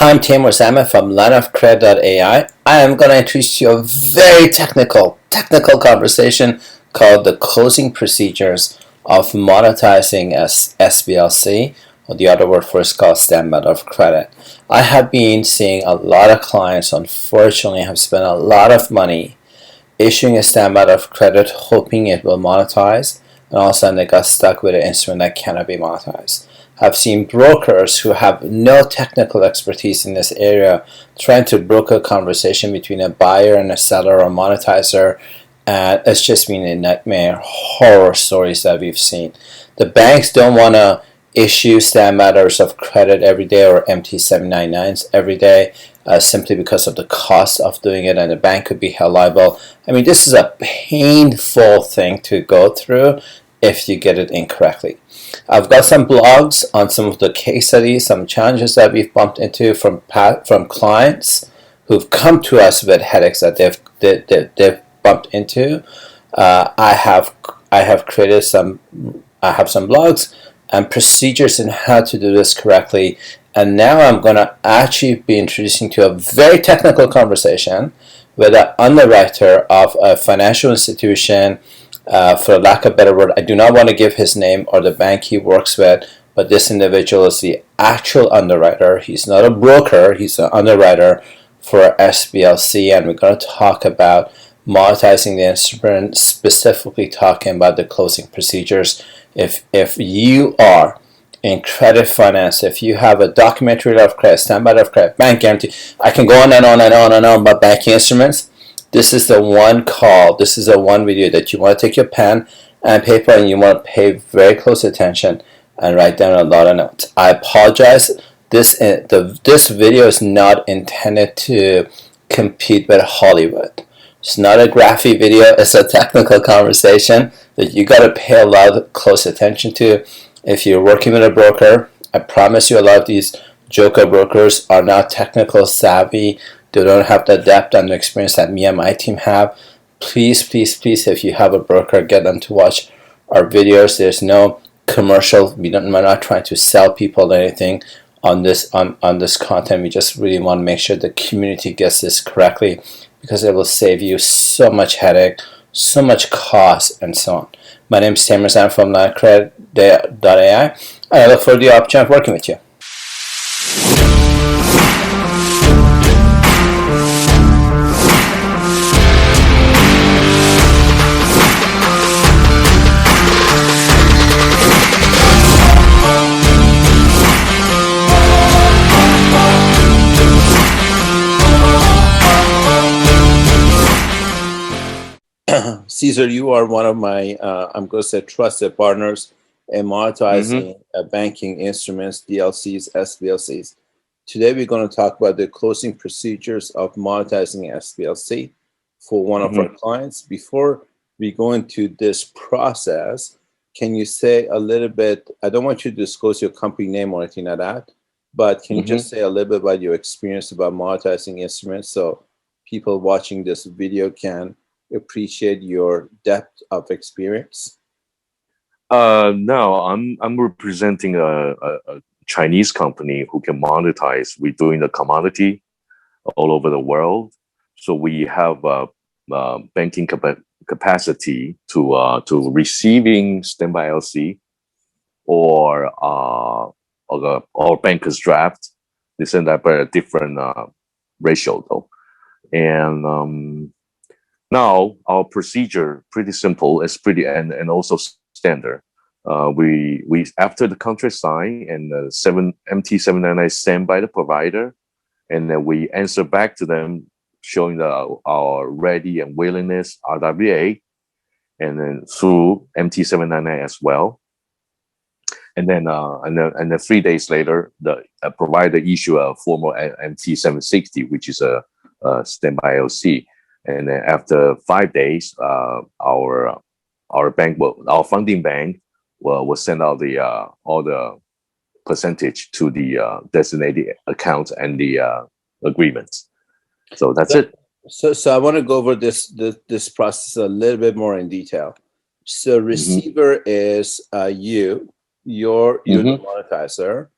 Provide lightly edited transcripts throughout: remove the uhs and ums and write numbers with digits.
Hi, I'm Taimour Zaman from lineofcredit.ai. I am going to introduce you to a very technical conversation called the closing procedures of monetizing SBLC, or the other word for it is called standby of credit. I have been seeing a lot of clients, unfortunately, have spent a lot of money issuing a standby of credit hoping it will monetize, and all of a sudden they got stuck with an instrument that cannot be monetized. I've seen brokers who have no technical expertise in this area trying to broker a conversation between a buyer and a seller or monetizer, and it's just been a nightmare. Horror stories that we've seen. The banks don't want to issue standby letters of credit every day or MT 799s every day simply because of the cost of doing it, and the bank could be held liable. I mean, this is a painful thing to go through if you get it incorrectly. I've got some blogs on some of the case studies, some challenges that we've bumped into from clients who've come to us with headaches that they've bumped into. I have created some blogs and procedures in how to do this correctly. And now I'm going to actually be introducing to a very technical conversation with an underwriter of a financial institution. For lack of a better word, I do not want to give his name or the bank he works with, but this individual is the actual underwriter. He's not a broker, he's an underwriter for SBLC, and we're going to talk about monetizing the instrument, specifically talking about the closing procedures. If you are in credit finance, if you have a documentary letter of credit, standby letter of credit, bank guarantee, I can go on and on and on and on about banking instruments. This is the one call, this is the one video that you want to take your pen and paper and you want to pay very close attention and write down a lot of notes. I apologize. This video is not intended to compete with Hollywood. It's not a graphic video. It's a technical conversation that you got to pay a lot of close attention to. If you're working with a broker, I promise you a lot of these joker brokers are not technical savvy. They don't have the depth and the experience that me and my team have. Please, if you have a broker, get them to watch our videos. There's no commercial. We're not trying to sell people anything on this content. We just really want to make sure the community gets this correctly, because it will save you so much headache, so much cost, and so on. My name is Taimour Zaman from lineofcredit.ai, and I look forward to the opportunity of working with you. Caesar, you are one of my, I'm going to say, trusted partners in monetizing banking instruments, DLCs, SBLCs. Today, we're going to talk about the closing procedures of monetizing SBLC for one of our clients. Before we go into this process, can you say a little bit, I don't want you to disclose your company name or anything like that, but can you just say a little bit about your experience about monetizing instruments so people watching this video can appreciate your depth of experience? No, I'm representing a Chinese company who can monetize. We're doing the commodity all over the world, so we have banking capacity to receiving standby LC or bankers draft. This and that, but a different ratio though, and now our procedure pretty simple. It's pretty and also standard. We after the contract sign and the MT 799 sent by the provider, and then we answer back to them showing our ready and willingness RWA, and then through MT 799 as well. And then 3 days later, the provider issue a formal MT 760, which is a standby LC. And then after 5 days, our funding bank will send out all the percentage to the designated account and the agreements. So that's it. So I want to go over this process a little bit more in detail. So receiver is you're the monetizer.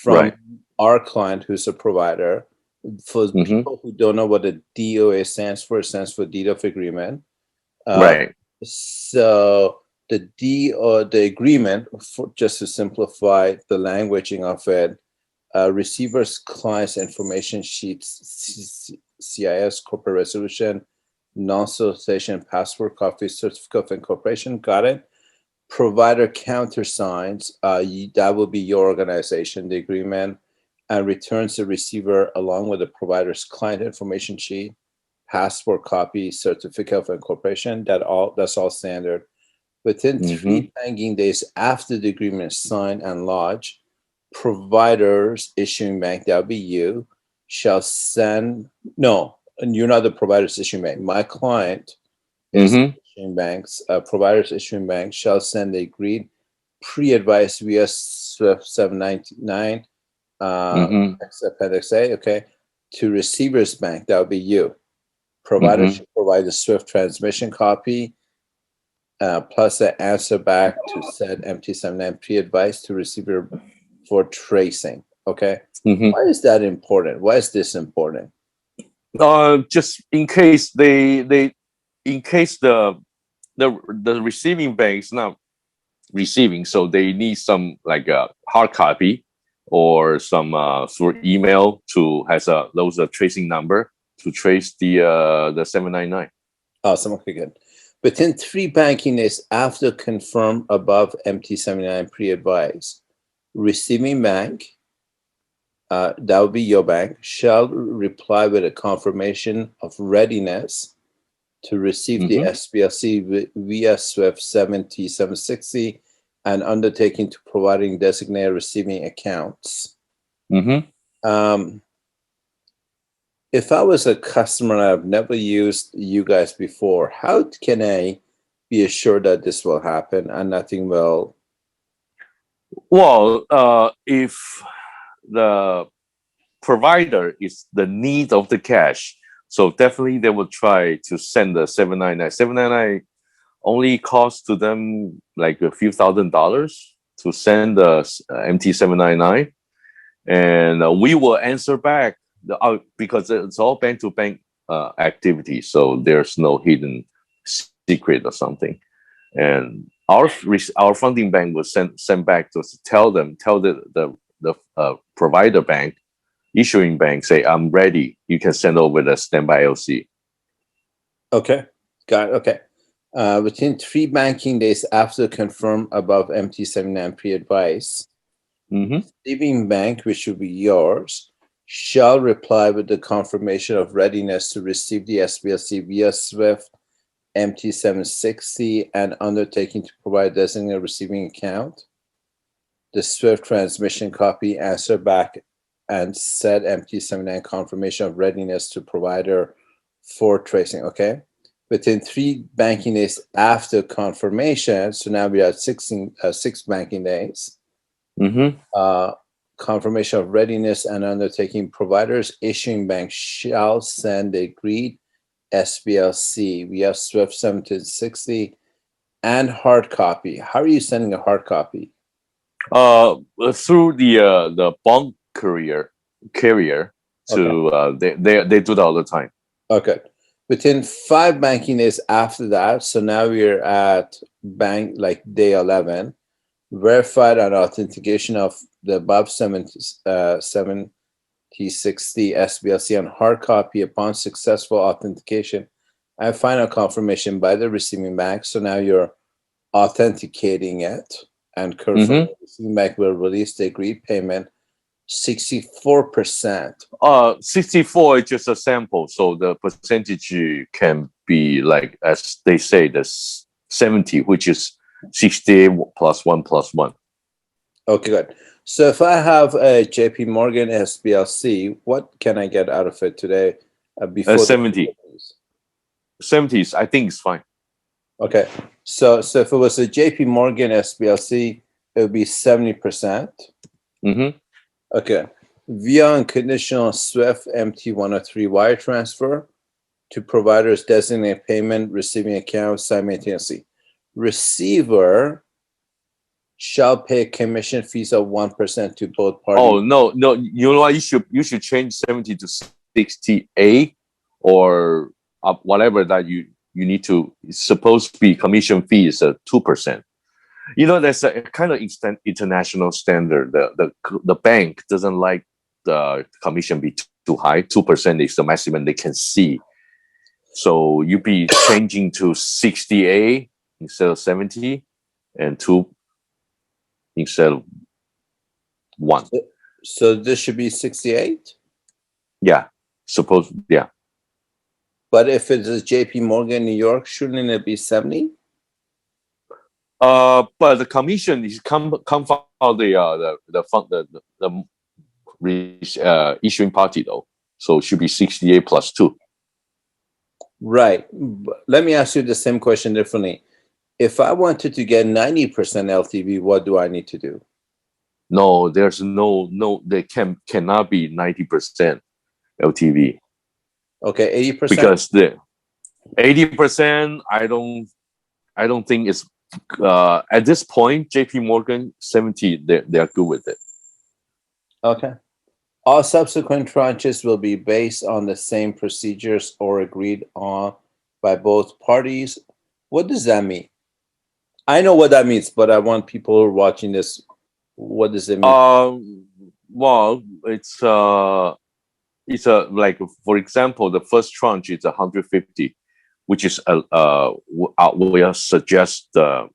From our client, who's a provider. For people who don't know what the DOA stands for, it stands for Deed of Agreement. Right. So the agreement, just to simplify the languaging of it, receiver's client's information sheets, CIS, corporate resolution, non-solicitation, passport copy, certificate of incorporation. Got it. Provider countersigns, that will be your organization, the agreement, and returns the receiver along with the provider's client information sheet, passport copy, certificate of incorporation. That's all standard. Within 3 banking days after the agreement is signed and lodged, providers issuing bank, that'll be you, shall send, no, and you're not the provider's issuing bank. My client is issuing banks, providers issuing banks shall send the agreed pre-advised via SWIFT 799, Appendix A, okay, to receiver's bank, that would be you. Provider should provide the SWIFT transmission copy, plus the answer back to said MT79 pre-advised to receiver for tracing. Okay. Why is that important? Why is this important? Just in case in case the receiving bank is not receiving, so they need some like a hard copy or some through email to has those tracing number to trace the 799. Awesome. Okay, good. Within 3 banking days after confirmed above MT79 pre-advised, receiving bank, that would be your bank, shall reply with a confirmation of readiness to receive the SBLC via SWIFT 7T760 and undertaking to providing designated receiving accounts. If I was a customer and I've never used you guys before, how can I be assured that this will happen and nothing will? Well, if the provider is the need of the cash, so definitely they will try to send the 799. 799 only costs to them like a few $1,000s to send the MT799, and we will answer back because it's all bank-to-bank activity, so there's no hidden secret or something. And our funding bank will send back to tell the provider bank, issuing bank, say, I'm ready. You can send over the standby LC. Okay, got it. Okay. Within 3 banking days after confirmed above MT79 pre-advice, receiving bank, which will be yours, shall reply with the confirmation of readiness to receive the SBLC via SWIFT MT760 and undertaking to provide designated receiving account. The SWIFT transmission copy, answer back, and said MT79 confirmation of readiness to provider for tracing. Okay. Within 3 banking days after confirmation, so now we are at 6 banking days. Confirmation of readiness and undertaking, providers issuing bank shall send the agreed SBLC via SWIFT 760 and hard copy. How are you sending a hard copy? Through the bond carrier to they do that all the time. Okay. Within 5 banking days after that, so now we're at bank like day 11, verified and authentication of the above 7T60 SBLC on hard copy upon successful authentication and final confirmation by the receiving bank. So now you're authenticating it and confirming the receiving bank will release the agreed payment. 64%. 64 is just a sample, so the percentage can be like, as they say, the 70, which is 60 plus 1 plus 1. Okay, good. So if I have a JP Morgan SBLC, what can I get out of it today? Before 70. 70s, I think it's fine. Okay. So if it was a JP Morgan SBLC, it would be 70%. Okay. Via unconditional SWIFT MT103 wire transfer to providers designated payment receiving account simultaneously. Receiver shall pay commission fees of 1% to both Oh parties. no, no. You know what? You should change 70 to 60A, or whatever that you need to. It's supposed to be commission fee is 2%. You know, there's a kind of international standard. The bank doesn't like the commission be too high. 2% is the maximum they can see. So you be changing to 60A instead of 70, and 2 instead of 1. So this should be 68? Yeah, yeah. But if it's a JP Morgan New York, shouldn't it be 70? But the commission is come from the issuing party though, so it should be 68 plus 2. Right. Let me ask you the same question differently. If I wanted to get 90% LTV, what do I need to do? No, there's no. They cannot be 90% LTV. Okay, 80%. Because the 80%, I don't think it's at this point. JP Morgan 70, they're good with it. Okay. All subsequent tranches will be based on the same procedures or agreed on by both parties. What does that mean? I know what that means, but I want people who are watching this. What does it mean? Well, it's like, for example, the first tranche is 150, which is we suggest the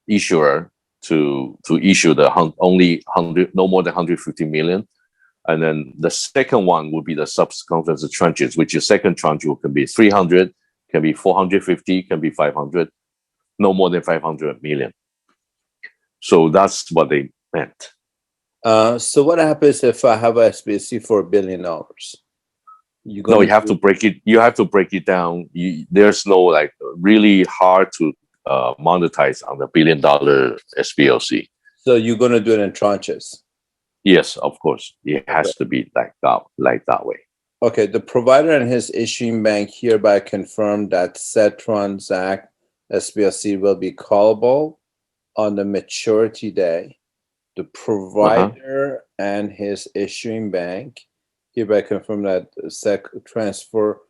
issuer to issue only 100, no more than 150 million. And then the second one will be the subsequent tranches, which is second tranche can be 300, can be 450, can be 500, no more than 500 million. So that's what they meant. So what happens if I have a SBLC for $1 billion? No, you have to break it. You have to break it down. There's no like really hard to monetize on the $1 billion SBLC. So you're going to do it in tranches? Yes, of course. It has to be like that way. Okay. The provider and his issuing bank hereby confirm that said transact SBLC will be callable on the maturity day. The provider and his issuing bank hereby confirm that SEC transfer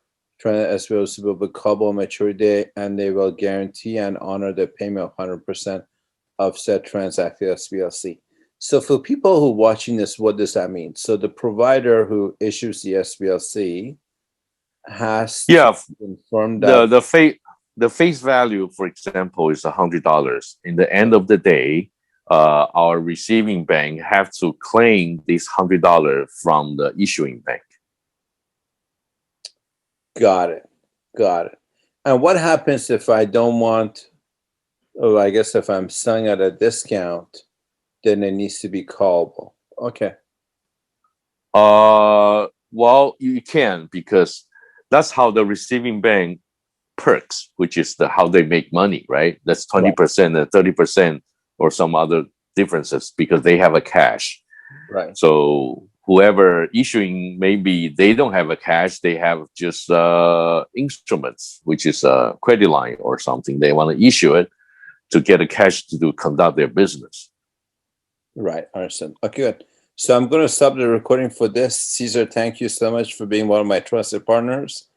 SBLC will be callable on maturity day, and they will guarantee and honor the payment of 100% of said transacted SBLC. So for people who are watching this, what does that mean? So the provider who issues the SBLC has to confirm that the face value, for example, is $100. In the end of the day, our receiving bank have to claim this $100 from the issuing bank. Got it. And what happens if I don't want? Oh, I guess if I'm selling at a discount, then it needs to be callable. Okay. Well, you can, because that's how the receiving bank perks, which is how they make money, right? That's 20% and 30% or some other differences, because they have a cash. Right. So whoever issuing, maybe they don't have a cash, they have just instruments, which is a credit line or something. They want to issue it to get a cash to conduct their business. Right. Understand. Okay, good. So I'm going to stop the recording for this. Caesar, thank you so much for being one of my trusted partners.